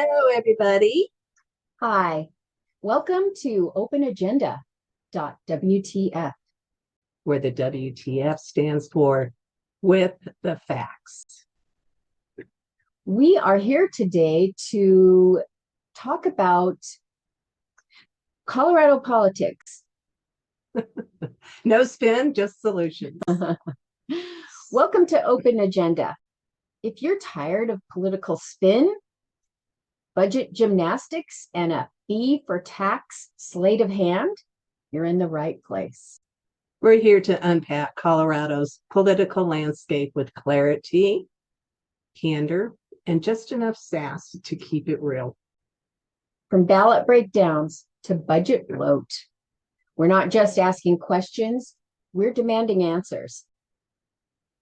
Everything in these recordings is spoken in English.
Hello, everybody. Hi, welcome to OpenAgenda.wtf. Where the WTF stands for with the facts. We are here today to talk about Colorado politics. No spin, just solutions. Welcome to Open Agenda. If you're tired of political spin, budget gymnastics, and a fee for tax sleight of hand, you're in the right place. We're here to unpack Colorado's political landscape with clarity, candor, and just enough sass to keep it real. From ballot breakdowns to budget bloat, we're not just asking questions, we're demanding answers.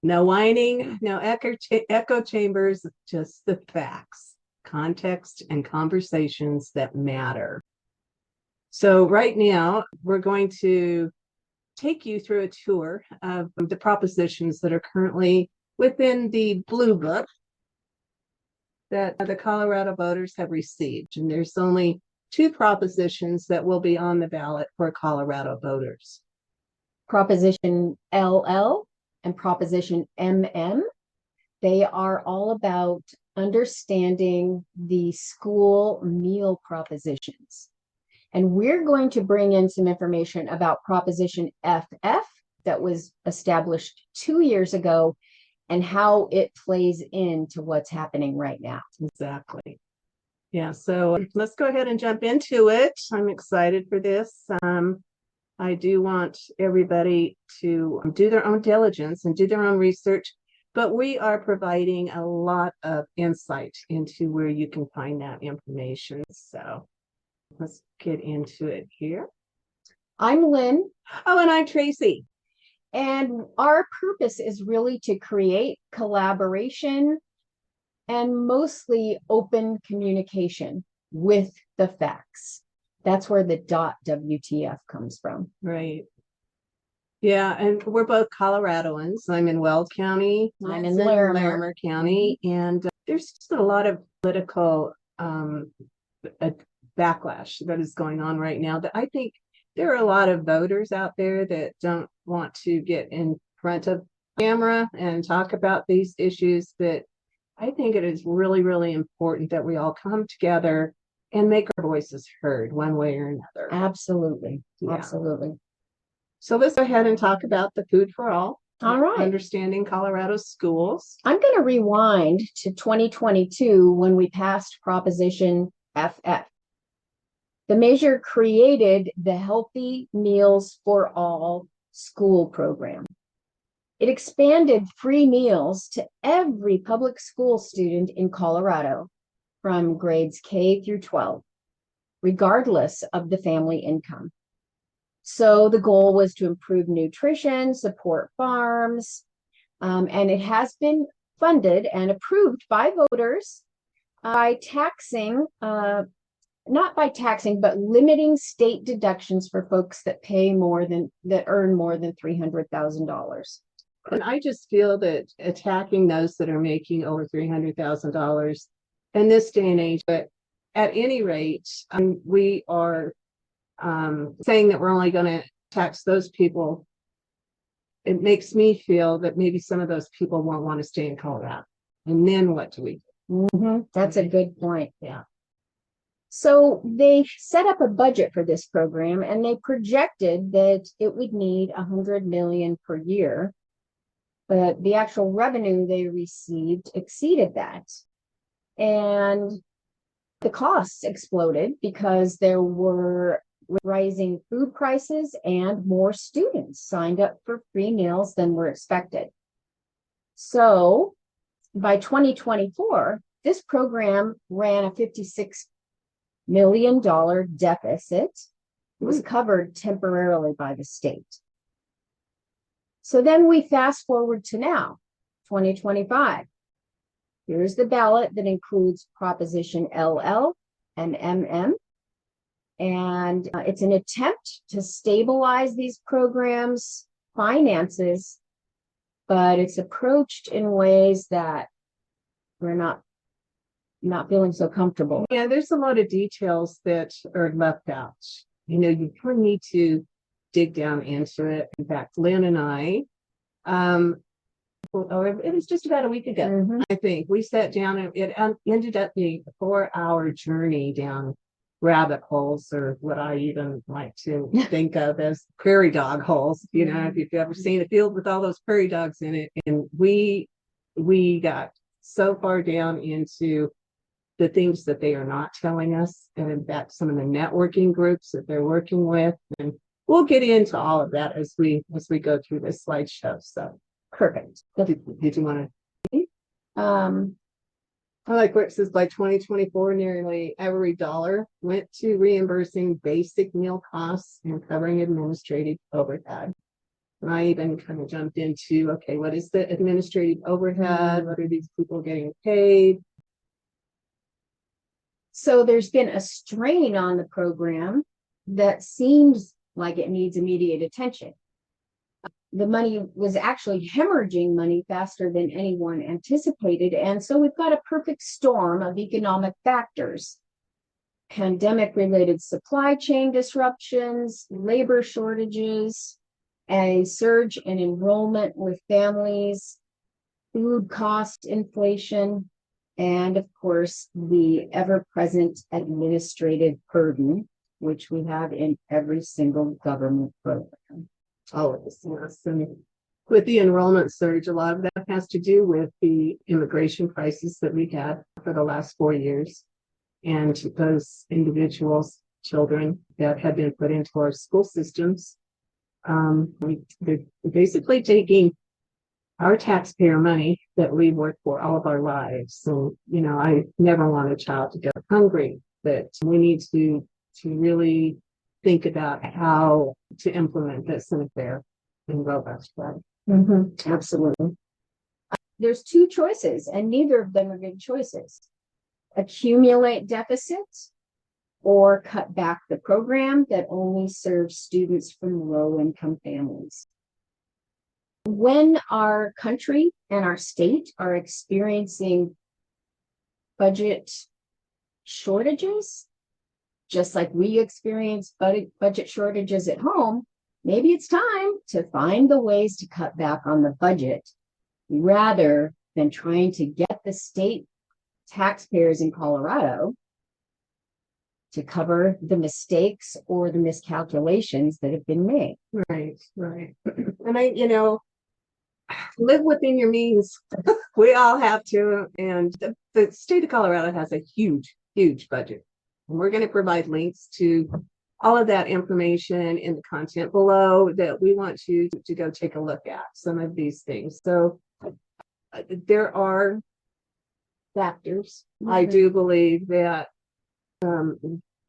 No whining, no echo chambers, just the facts, context, and conversations that matter. So right now, we're going to take you through a tour of the propositions that are currently within the Blue Book that the Colorado voters have received. And there's only two propositions that will be on the ballot for Colorado voters. Proposition LL and Proposition MM, they are all about understanding the school meal propositions. And we're going to bring in some information about Proposition FF that was established 2 years ago and how it plays into what's happening right now. Exactly. Yeah, so let's go ahead and jump into it. I'm excited for this. I do want everybody to do their own diligence and do their own research, but we are providing a lot of insight into where you can find that information. So let's get into it here. I'm Lynn. Oh, and I'm Tracy. And our purpose is really to create collaboration and mostly open communication with the facts. That's where the .wtf comes from. Right. Yeah, and we're both Coloradoans. I'm in Weld County. I'm in Larimer County. And there's just a lot of political backlash that is going on right now that I think there are a lot of voters out there that don't want to get in front of camera and talk about these issues. But I think it is really, really important that we all come together and make our voices heard one way or another. Absolutely. Yeah. Absolutely. So let's go ahead and talk about the Food for All. All right. Understanding Colorado schools. I'm going to rewind to 2022 when we passed Proposition FF. The measure created the Healthy Meals for All school program. It expanded free meals to every public school student in Colorado from grades K through 12, regardless of the family income. So the goal was to improve nutrition, support farms, and it has been funded and approved by voters by taxing, not by taxing, but limiting state deductions for folks that earn more than $300,000. And I just feel that attacking those that are making over $300,000 in this day and age, but at any rate, we are saying that we're only going to tax those people. It makes me feel that maybe some of those people won't want to stay in Colorado. And then what do we do? Mm-hmm. That's a good point. Yeah. So they set up a budget for this program and they projected that it would need $100 million per year. But the actual revenue they received exceeded that. And the costs exploded because there were rising food prices and more students signed up for free meals than were expected. So by 2024, this program ran a $56 million deficit. It was covered temporarily by the state. So then we fast forward to now, 2025. Here's the ballot that includes Proposition LL and MM. And it's an attempt to stabilize these programs' finances, but it's approached in ways that we're not not feeling so comfortable. Yeah, there's a lot of details that are left out. You kind of need to dig down into it. In fact, Lynn and I, it was just about a week ago, I think, we sat down and it ended up being a 4-hour journey down rabbit holes, or what I even like to think of as prairie dog holes. If you've ever seen a field with all those prairie dogs in it. And we got so far down into the things that they are not telling us, and in fact, some of the networking groups that they're working with. And we'll get into all of that as we go through this slideshow. So perfect. Did you want to? I like where it says by 2024, nearly every dollar went to reimbursing basic meal costs and covering administrative overhead. And I even kind of jumped into, okay, what is the administrative overhead? What are these people getting paid? So there's been a strain on the program that seems like it needs immediate attention. The money was actually hemorrhaging money faster than anyone anticipated. And so we've got a perfect storm of economic factors: pandemic-related supply chain disruptions, labor shortages, a surge in enrollment with families, food cost inflation, and of course, the ever-present administrative burden, which we have in every single government program. All of this, yes. And with the enrollment surge, a lot of that has to do with the immigration crisis that we've had for the last 4 years. And those individuals, children that have been put into our school systems, they're basically taking our taxpayer money that we worked for all of our lives. So, I never want a child to go hungry, but we need to really think about how to implement this in a fair and robust way. Absolutely. There's two choices, and neither of them are good choices: accumulate deficits or cut back the program that only serves students from low-income families. When our country and our state are experiencing budget shortages, just like we experience budget shortages at home, maybe it's time to find the ways to cut back on the budget rather than trying to get the state taxpayers in Colorado to cover the mistakes or the miscalculations that have been made. Right. And live within your means. We all have to. And the state of Colorado has a huge, huge budget. And we're going to provide links to all of that information in the content below that we want you to go take a look at some of these things. So there are factors. I do believe that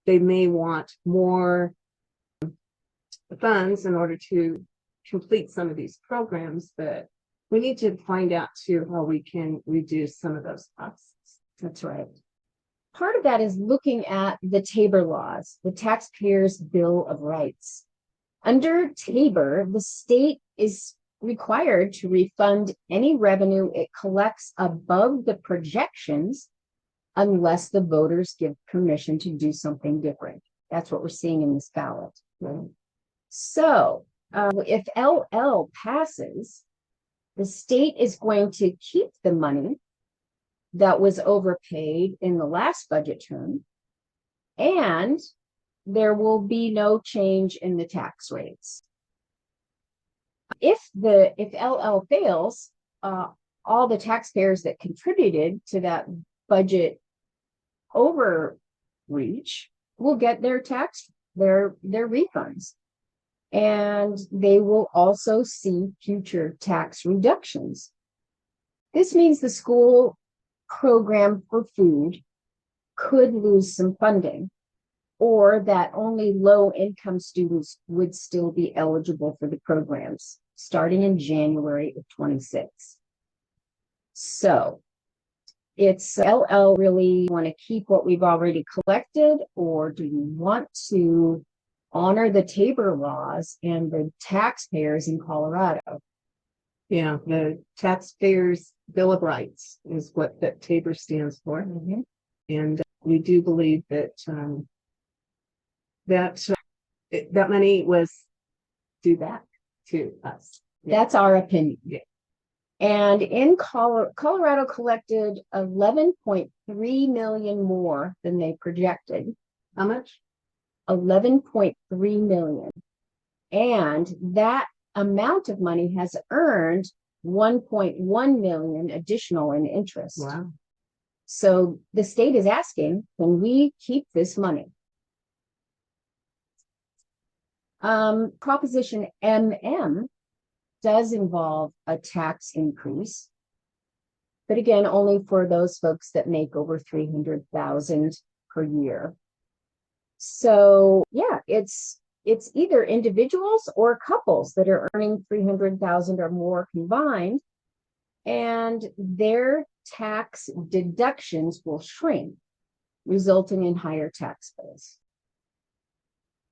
they may want more funds in order to complete some of these programs, but we need to find out too how we can reduce some of those costs. That's right. Part of that is looking at the TABOR laws, the Taxpayers' Bill of Rights. Under TABOR, the state is required to refund any revenue it collects above the projections unless the voters give permission to do something different. That's what we're seeing in this ballot. Right? So if LL passes, the state is going to keep the money that was overpaid in the last budget term, and there will be no change in the tax rates. If LL fails, all the taxpayers that contributed to that budget overreach will get their refunds, and they will also see future tax reductions. This means the school program for food could lose some funding, or that only low-income students would still be eligible for the programs starting in January of 26. So it's LL really want to keep what we've already collected, or do you want to honor the TABOR laws and the taxpayers in Colorado? Yeah, the Taxpayers' Bill of Rights is what that TABOR stands for. And we do believe that that money was due back to us. That's our opinion. Yeah. And in Colorado collected 11.3 million more than they projected. How much? 11.3 million. And that amount of money has earned 1.1 million additional in interest. Wow. So the state is asking, can we keep this money? Proposition MM does involve a tax increase, but again, only for those folks that make over 300,000 per year. So yeah, it's either individuals or couples that are earning 300,000 or more combined, and their tax deductions will shrink, resulting in higher tax bills.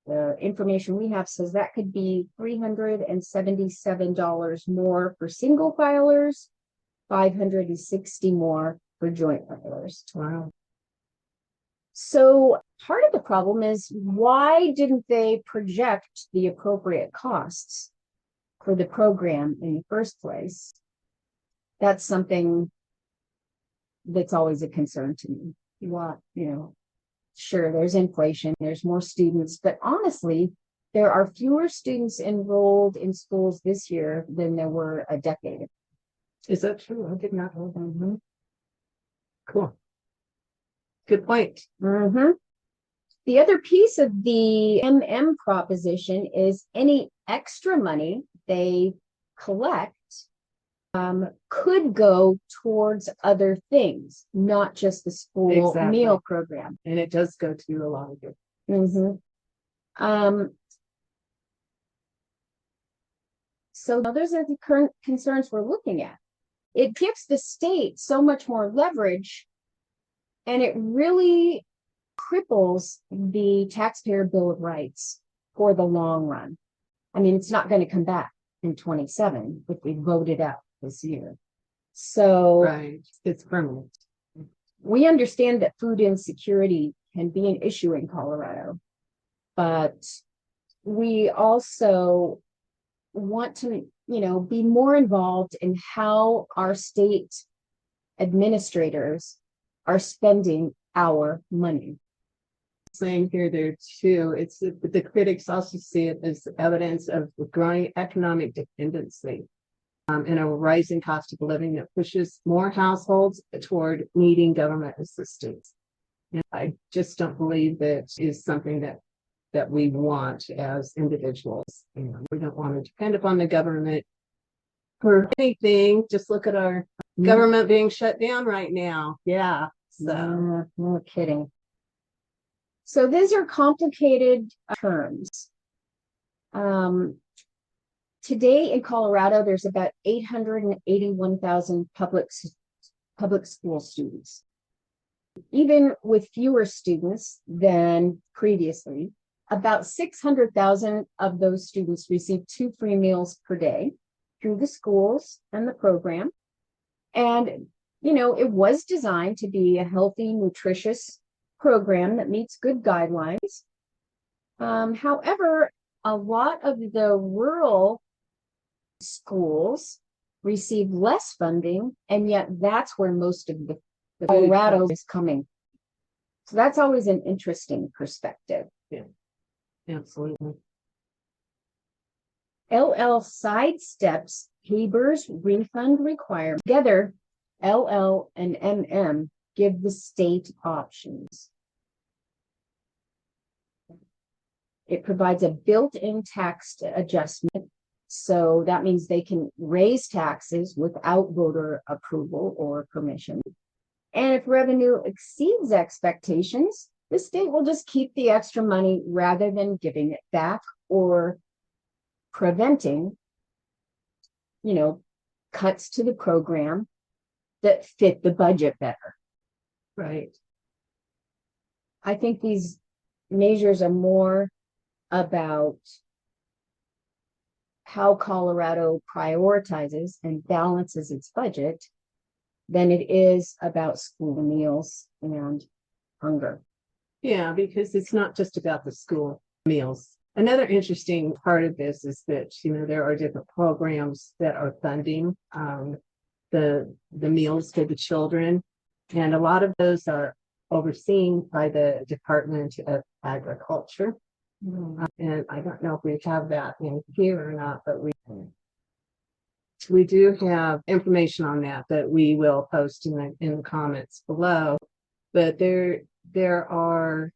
The information we have says that could be $377 more for single filers, $560 more for joint filers. Wow. So part of the problem is, why didn't they project the appropriate costs for the program in the first place? That's something that's always a concern to me. Sure, there's inflation, there's more students, but honestly, there are fewer students enrolled in schools this year than there were a decade ago. Is that true? I did not know that. Mm-hmm. Cool. Good point. Mm-hmm. The other piece of the MM proposition is any extra money they collect could go towards other things, not just the school meal program. And it does go to a lot of good. Mm-hmm. So those are the current concerns we're looking at. It gives the state so much more leverage, and it really cripples the taxpayer bill of rights for the long run. I mean, it's not going to come back in 27 if we vote it out this year. So right, it's permanent. We understand that food insecurity can be an issue in Colorado, but we also want to, be more involved in how our state administrators are spending our money. Saying here there too, it's the critics also see it as evidence of growing economic dependency and a rising cost of living that pushes more households toward needing government assistance. And I just don't believe that is something that we want as individuals. We don't want to depend upon the government for anything. Just look at our government being shut down right now. Yeah. So no kidding. So these are complicated terms. Today in Colorado, there's about 881,000 public school students. Even with fewer students than previously, about 600,000 of those students receive 2 free meals per day through the schools and the program. And, it was designed to be a healthy, nutritious program that meets good guidelines. However, a lot of the rural schools receive less funding, and yet that's where most of the Colorado is coming. So that's always an interesting perspective. Yeah, absolutely. LL sidesteps TABOR's refund requirement. Together, LL and MM give the state options. It provides a built-in tax adjustment. So that means they can raise taxes without voter approval or permission. And if revenue exceeds expectations, the state will just keep the extra money rather than giving it back or preventing, cuts to the program that fit the budget better. Right. I think these measures are more about how Colorado prioritizes and balances its budget than it is about school meals and hunger. Yeah, because it's not just about the school meals. Another interesting part of this is that, there are different programs that are funding the meals for the children. And a lot of those are overseen by the Department of Agriculture. And I don't know if we have that in here or not, but we do have information on that we will post in the comments below. But there are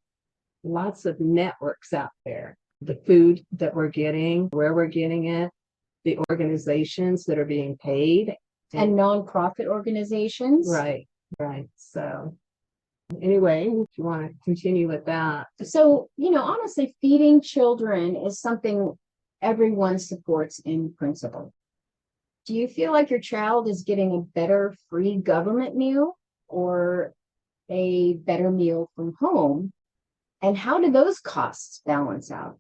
lots of networks out there. The food that we're getting, where we're getting it, the organizations that are being paid. And nonprofit organizations. Right. So anyway, if you want to continue with that. So, honestly, feeding children is something everyone supports in principle. Do you feel like your child is getting a better free government meal or a better meal from home? And how do those costs balance out?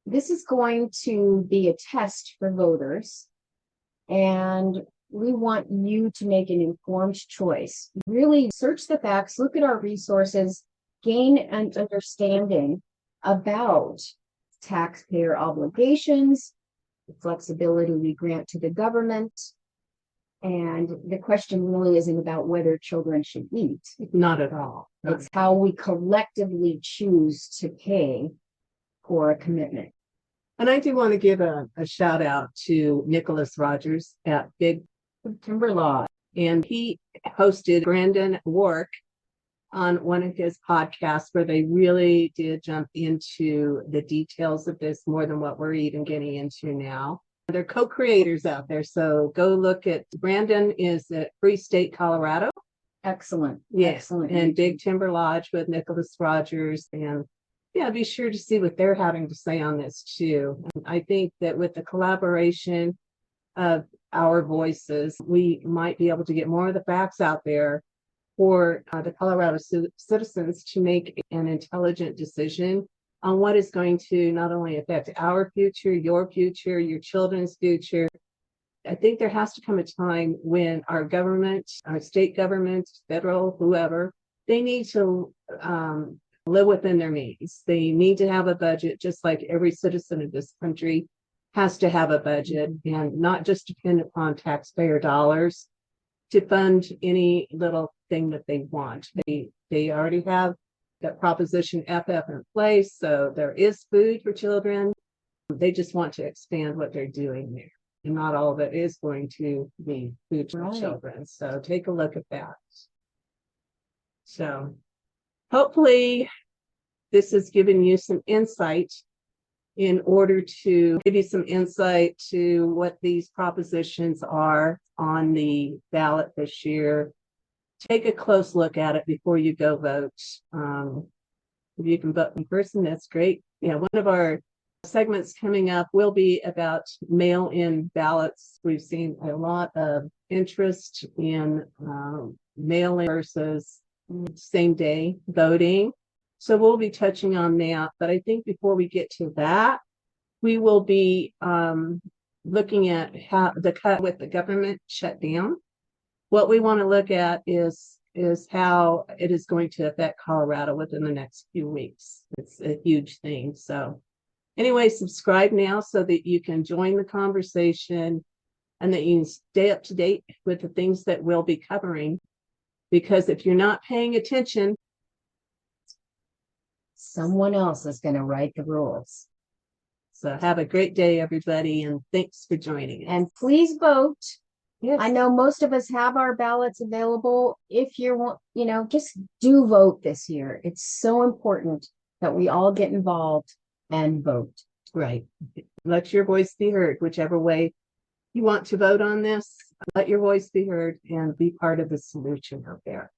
This is going to be a test for voters, and we want you to make an informed choice. Really search the facts, look at our resources, gain an understanding about taxpayer obligations, the flexibility we grant to the government. And the question really isn't about whether children should eat. Not at all. It's how we collectively choose to pay for a commitment. And I do want to give a shout out to Nicholas Rogers at Big Timber Law. And he hosted Brandon Wark on one of his podcasts where they really did jump into the details of this more than what we're even getting into now. They're co-creators out there. So go look at Brandon is at Free State, Colorado. Excellent. Yes. Excellent. And Big Timber Lodge with Nicholas Rogers. And yeah, be sure to see what they're having to say on this too. And I think that with the collaboration of our voices, we might be able to get more of the facts out there for the Colorado citizens to make an intelligent decision on what is going to not only affect our future, your children's future. I think there has to come a time when our government, our state government, federal, whoever, they need to live within their means. They need to have a budget, just like every citizen of this country has to have a budget and not just depend upon taxpayer dollars to fund any little thing that they want. They already have that Proposition FF in place, so there is food for children. They just want to expand what they're doing there. And not all of it is going to be food for children. So take a look at that. So hopefully this has given you some insight in order to give you some insight to what these propositions are on the ballot this year. Take a close look at it before you go vote. If you can vote in person, that's great. Yeah, one of our segments coming up will be about mail-in ballots. We've seen a lot of interest in mail-in versus same-day voting. So we'll be touching on that. But I think before we get to that, we will be looking at how the cut with the government shutdown. What we want to look at is how it is going to affect Colorado within the next few weeks. It's a huge thing. So anyway, subscribe now so that you can join the conversation and that you can stay up to date with the things that we'll be covering. Because if you're not paying attention, someone else is going to write the rules. So have a great day, everybody, and thanks for joining us. And please vote. Yes. I know most of us have our ballots available. If you want, just do vote this year. It's so important that we all get involved and vote. Right. Let your voice be heard, whichever way you want to vote on this. Let your voice be heard and be part of the solution out there.